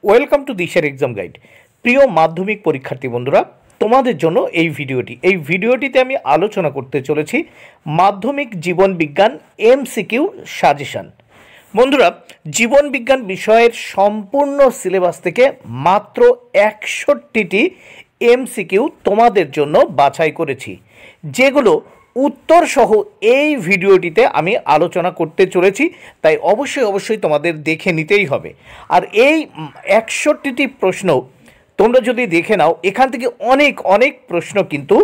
Welcome to দিশার exam guide. প্রিয় মাধ্যমিক পরীক্ষার্থী বন্ধুরা, তোমাদের জন্য এই ভিডিওটিতে আমি আলোচনা করতে চলেছি মাধ্যমিক জীবন বিজ্ঞান এমসিকিউ সাজেশন। বন্ধুরা, জীবন বিজ্ঞান বিষয়ের সম্পূর্ণ সিলেবাস থেকে মাত্র 61টি এমসিকিউ তোমাদের জন্য বাছাই করেছি, যেগুলো উত্তর সহ এই ভিডিওটিতে আমি আলোচনা করতে চলেছি। তাই অবশ্যই তোমাদের দেখে নিতেই হবে। আর এই 61টি প্রশ্ন তোমরা যদি দেখে নাও, এখান থেকে অনেক প্রশ্ন কিন্তু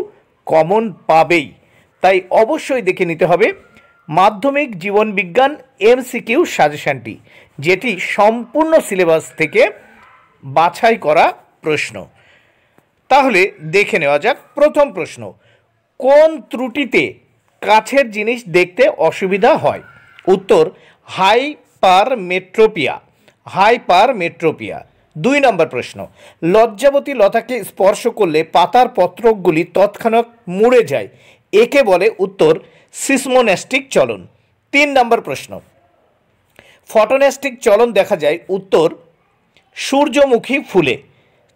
কমন পাবেই। তাই অবশ্যই দেখে নিতে হবে মাধ্যমিক জীবন বিজ্ঞান এমসিকিউ সাজেশনটি, যেটি সম্পূর্ণ সিলেবাস থেকে বাছাই করা প্রশ্ন। তাহলে দেখে নেওয়া যাক। প্রথম প্রশ্ন, কোন ত্রুটিতে কাছের জিনিস দেখতে অসুবিধা হয়? উত্তর, হাইপারমেট্রোপিয়া। 2 নম্বর প্রশ্ন, লজ্জাবতী লতাকে স্পর্শ করলে পাতার পত্রকগুলি তৎক্ষণাৎ মুড়ে যায়, একে বলে? উত্তর, সিসমোন্যাস্টিক চলন। 3 নম্বর প্রশ্ন, ফটোন্যাস্টিক চলন দেখা যায়? উত্তর, সূর্যমুখী ফুলে।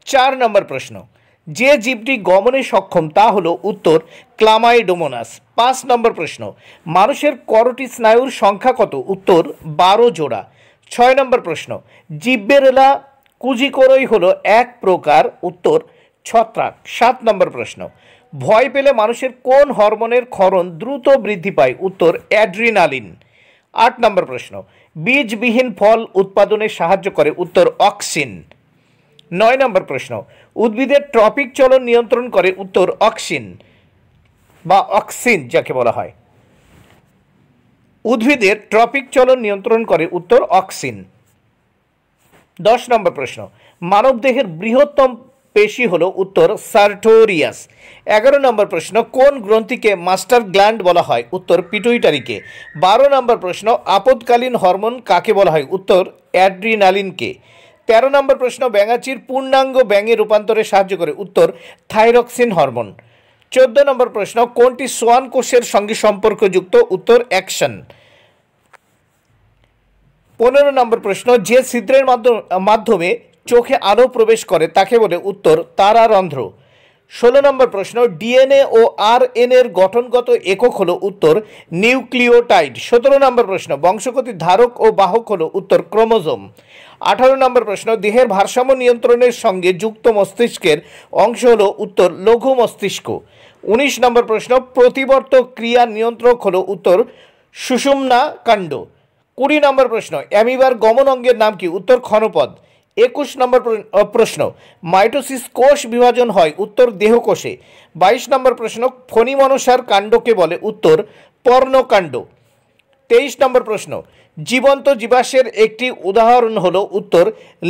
4 নম্বর প্রশ্ন, যে জীবটি গমনে সক্ষম তা হলো? উত্তর, ক্লামাইডোমোনাস। 5 নম্বর প্রশ্ন, মানুষের করোটি স্নায়ুর সংখ্যা কত? উত্তর, 12 জোড়া। 6 নম্বর প্রশ্ন, জিব্বেরেলা কুজিকোরই হলো এক প্রকার? উত্তর, ছত্রাক। 7 নম্বর প্রশ্ন, ভয় পেলে মানুষের কোন হরমোনের ক্ষরণ দ্রুত বৃদ্ধি পায়? উত্তর, অ্যাড্রিনালিন। 8 নম্বর প্রশ্ন, বীজবিহীন ফল উৎপাদনে সাহায্য করে? উত্তর, অক্সিন। 9 নম্বর প্রশ্ন, উদ্ভিদের ট্রপিক চলন নিয়ন্ত্রণ করে? উত্তর, অক্সিন বা অক্সিন যাকে বলা হয়। উদ্ভিদের ট্রপিক চলন নিয়ন্ত্রণ করে? উত্তর, অক্সিন। 10 নম্বর প্রশ্ন, মানবদেহের বৃহত্তম পেশি হলো? উত্তর, সার্টোরিয়াস। 11 নম্বর প্রশ্ন, কোন গ্রন্থিকে মাস্টার গ্ল্যান্ড বলা হয়? উত্তর, পিটুইটারিকে। 12 নম্বর প্রশ্ন, আপদকালীন হরমোন কাকে বলা হয়? উত্তর, অ্যাড্রিনালিনকে। 13 নম্বর প্রশ্ন, ব্যাঙাচির পূর্ণাঙ্গ ব্যাঙে রূপান্তরে সাহায্য করে? উত্তর, থাইরক্সিন হরমোন। 14 নম্বর প্রশ্ন, কোনটি সোয়ান কোষের সঙ্গে সম্পর্কযুক্ত? উত্তর, অ্যাকশন। 15 নম্বর প্রশ্ন, যে ছিদ্রের মাধ্যমে চোখে আলো প্রবেশ করে তাকে বলে? উত্তর, তারারন্ধ্র। 16 নম্বর প্রশ্ন, ডিএনএ ও আরএনএর গঠনগত একক হলো? উত্তর, নিউক্লিওটাইড। 17 নম্বর প্রশ্ন, বংশগতির ধারক ও বাহক হলো? উত্তর, ক্রোমোজোম। 18 নম্বর প্রশ্ন, দেহের ভারসাম্য নিয়ন্ত্রণের সঙ্গে যুক্ত মস্তিষ্কের অংশ হলো? উত্তর, লঘু মস্তিষ্ক। 19 নম্বর প্রশ্ন, প্রতিবর্ত ক্রিয়া নিয়ন্ত্রক হলো? উত্তর, সুষুম্না কাণ্ড। 20 নম্বর প্রশ্ন, অ্যামিবার গমন অঙ্গের নাম কি? উত্তর, ক্ষণপদ। 21 নম্বর প্রশ্ন, মাইটোসিস কোষ বিভাজন হয়? উত্তর, দেহকোষে। 22 নম্বর প্রশ্ন, ফণিমনসার কাণ্ডকে বলে? উত্তর, পর্ণকাণ্ড। 23 নম্বর প্রশ্ন, জীবন্ত জীবাশ্মের একটি উদাহরণ হলো? উত্তর,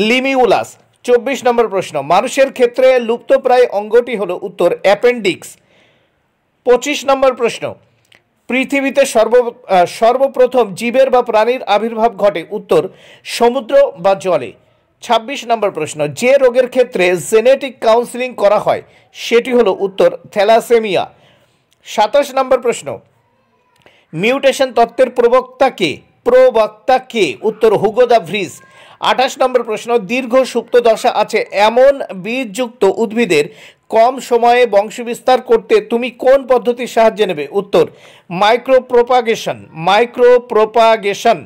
লিমিউলাস। 24 নম্বর প্রশ্ন, মানুষের ক্ষেত্রে লুপ্তপ্রায় অঙ্গটি হলো? উত্তর, অ্যাপেন্ডিক্স। 25 নম্বর প্রশ্ন, পৃথিবীতে সর্বপ্রথম জীবের বা প্রাণীর আবির্ভাব ঘটে? উত্তর, সমুদ্র বা জলে। 26 নম্বর প্রশ্ন, যে রোগের ক্ষেত্রে জেনেটিক কাউন্সিলিং করা হয় সেটি হলো? উত্তর, থ্যালাসেমিয়া। 27 নম্বর প্রশ্ন, মিউটেশন তত্ত্বের প্রবক্তা কে? উত্তর, হুগো দ্য ভ্রিস। 28 নম্বর প্রশ্ন, দীর্ঘ সুপ্ত দশা আছে এমন বীজযুক্ত উদ্ভিদের কম সময়ে বংশবিস্তার করতে তুমি কোন পদ্ধতির সাহায্য নেবে? উত্তর, মাইক্রোপ্রোপাগেশন।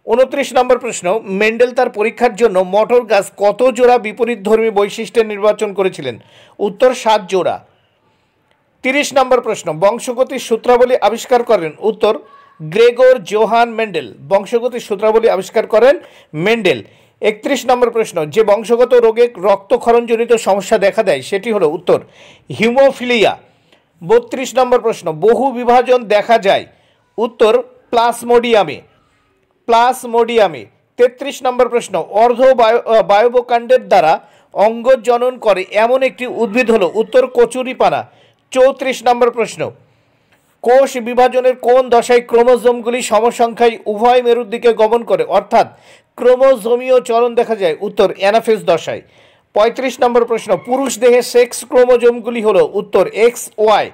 29 নম্বর প্রশ্ন, মেন্ডেল তার পরীক্ষার জন্য মটর গাছ কত জোড়া বিপরীতধর্মী বৈশিষ্ট্যের নির্বাচন করেছিলেন? উত্তর, 7 জোড়া। 30 নম্বর প্রশ্ন, বংশগতির সূত্রাবলী আবিষ্কার করেন? উত্তর, গ্রেগর জোহান মেন্ডেল বংশগতির সূত্রাবলী আবিষ্কার করেন মেন্ডেল। 31 নম্বর প্রশ্ন, যে বংশগত রোগে রক্তক্ষরণজনিত সমস্যা দেখা দেয় সেটি হলো? উত্তর, হিমোফিলিয়া। 32 নম্বর প্রশ্ন, বহু বিভাজন দেখা যায়? উত্তর, প্লাজমোডিয়ামে। 33 নম্বর প্রশ্ন, বায়বকাণ্ডের দ্বারা অঙ্গজনন করে এমন একটি উদ্ভিদ হলো? উত্তর, কচুরিপানা। 34 নম্বর প্রশ্ন, কোষ বিভাজনের কোন দশায় ক্রোমোজোমগুলি সমসংখ্যায় উভয় মেরুর দিকে গমন করে, অর্থাৎ ক্রোমোজোমীয় চলন দেখা যায়? উত্তর, অ্যানাফেজ দশায়। 35 নম্বর প্রশ্ন, পুরুষ দেহে সেক্স ক্রোমোজোমগুলি হলো? উত্তর, এক্স ওয়াই।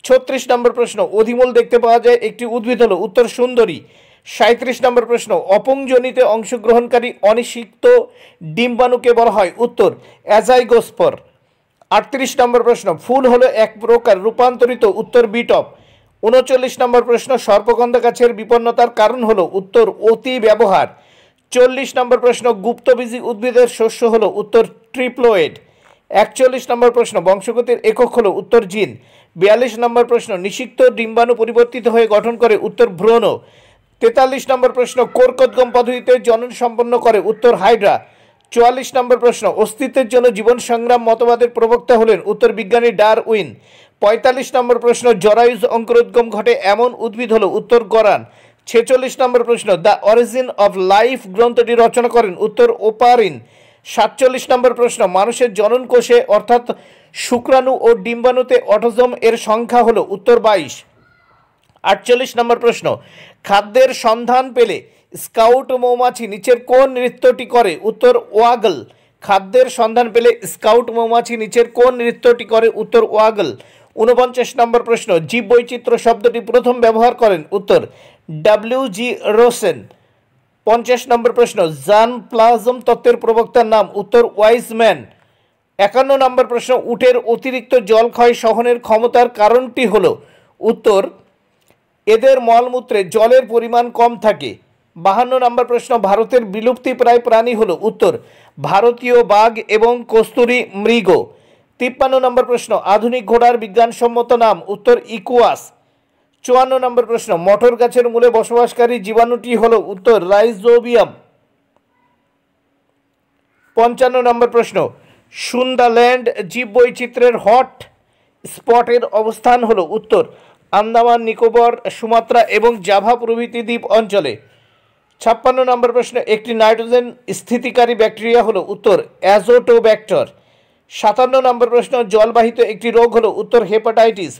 36 নম্বর প্রশ্ন, অধিমূল দেখতে পাওয়া যায় একটি উদ্ভিদ হলো? উত্তর, সুন্দরী। 37 নম্বর প্রশ্ন, অপুংজনিতে অংশগ্রহণকারী অনিষিক্ত ডিম্বাণুকে বলা হয়? উত্তর অ্যাজাইগোস্পর। 38 নম্বর প্রশ্ন, ফুল হলো এক প্রকার রূপান্তরিত? উত্তর বিটপ। 39 নম্বর প্রশ্ন, সর্পগন্ধা গাছের বিপন্নতার কারণ হলো? উত্তর অতি ব্যবহার। 40 নম্বর প্রশ্ন, গুপ্তবীজী উদ্ভিদের শস্য হলো? উত্তর ট্রিপ্লোয়েড। 41 নম্বর প্রশ্ন, বংশগতির একক হলো? উত্তর জিন। 42 নম্বর প্রশ্ন, নিষিক্ত ডিম্বাণু পরিবর্তিত হয়ে গঠন করে? উত্তর ভ্রূণ। 43 নম্বর প্রশ্ন, কোরকোদ্গম পদ্ধতিতে জনন সম্পন্ন করে? উত্তর হাইড্রা। 44 নম্বর প্রশ্ন, অস্তিত্বের জন্য জীবন সংগ্রাম মতবাদের প্রবক্তা হলেন? উত্তর বিজ্ঞানী ডারউইন। 45 নম্বর প্রশ্ন, জরায়ুজ অঙ্কুরোদ্গম ঘটে এমন উদ্ভিদ হলো? উত্তর গরান। 46 নম্বর প্রশ্ন, দ্য অরিজিন অফ লাইফ গ্রন্থটি রচনা করেন? উত্তর ওপারিন। 47 নম্বর প্রশ্ন, মানুষের জনন কোষে অর্থাৎ শুক্রাণু ও ডিম্বাণুতে অটোজোম এর সংখ্যা হলো? উত্তর 22। 48 নম্বর প্রশ্ন, খাদ্যের সন্ধান পেলে স্কাউট মৌমাছি নিচের কোন নৃত্যটি করে? উত্তর ওয়াগল। খাদ্যের সন্ধান পেলে স্কাউট মৌমাছি নিচের কোন নৃত্যটি করে? উত্তর ওয়াগল। 49 নম্বর প্রশ্ন, জীববৈচিত্র্য শব্দটি প্রথম ব্যবহার করেন? উত্তর ডব্লিউ.জি. রোসেন। 50 নম্বর প্রশ্ন, জার্ম প্লাজম তত্ত্বের প্রবক্তার নাম? উত্তর ওয়াইজম্যান। 51 নম্বর প্রশ্ন, উটের অতিরিক্ত জলক্ষয় সহনের ক্ষমতার কারণটি হলো? উত্তর এদের মলমূত্রে জলের পরিমাণ কম থাকে। 52 নম্বর প্রশ্ন, ভারতের বিলুপ্তিপ্রায় প্রাণী হলো? উত্তর ভারতীয় বাঘ এবং কস্তুরী মৃগ। 53 নম্বর প্রশ্ন, আধুনিক ঘোড়ার বিজ্ঞানসম্মত নাম? উত্তর ইকুয়াস। 54 নম্বর প্রশ্ন, মটর গাছের মূলে বসবাসকারী জীবাণুটি হলো? উত্তর রাইজোবিয়াম। 55 নম্বর প্রশ্ন, সুন্দাল্যান্ড জীববৈচিত্র্যের হট স্পটের অবস্থান হলো? উত্তর আন্দামান নিকোবর, সুমাত্রা এবং জাভা প্রভৃতি দ্বীপ অঞ্চলে। 56 নম্বর প্রশ্ন, একটি নাইট্রোজেন স্থিতিকারী ব্যাকটেরিয়া হলো? উত্তর অ্যাজোটোব্যাক্টর। 57 নম্বর প্রশ্ন, জলবাহিত একটি রোগ হলো? উত্তর হেপাটাইটিস।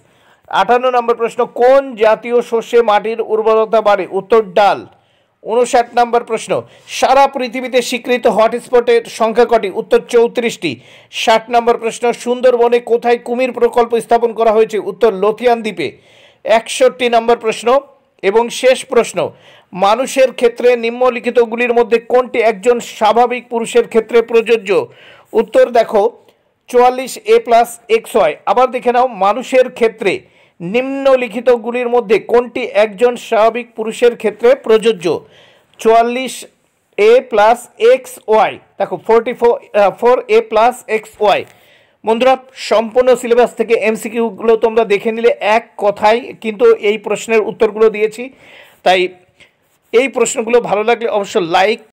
58 নম্বর প্রশ্ন, কোন জাতীয় শস্যে মাটির উর্বরতা বাড়ে? উত্তর ডাল। 59 নম্বর প্রশ্ন, সারা পৃথিবীতে স্বীকৃত হটস্পটের সংখ্যা কটি? উত্তর 34টি। 60 নম্বর প্রশ্ন, সুন্দরবনে কোথায় কুমির প্রকল্প স্থাপন করা হয়েছে? উত্তর লোথিয়ান দ্বীপে। 61 নম্বর প্রশ্ন এবং শেষ প্রশ্ন, মানুষের ক্ষেত্রে নিম্নলিখিতগুলির মধ্যে কোনটি একজন স্বাভাবিক পুরুষের ক্ষেত্রে প্রযোজ্য? উত্তর দেখো 44A+XY। আবার দেখে নাও, মানুষের ক্ষেত্রে নিম্নলিখিতগুলির মধ্যে কোনটি একজন স্বাভাবিক পুরুষের ক্ষেত্রে প্রযোজ্য? 44A+XY। দেখো 4A+XY। বন্ধুরা, সম্পূর্ণ সিলেবাস থেকে এমসিকিউগুলো তোমরা দেখে নিলে, এক কথায় কিন্তু এই প্রশ্নের উত্তরগুলো দিয়েছি। তাই এই প্রশ্নগুলো ভালো লাগলে অবশ্যই লাইক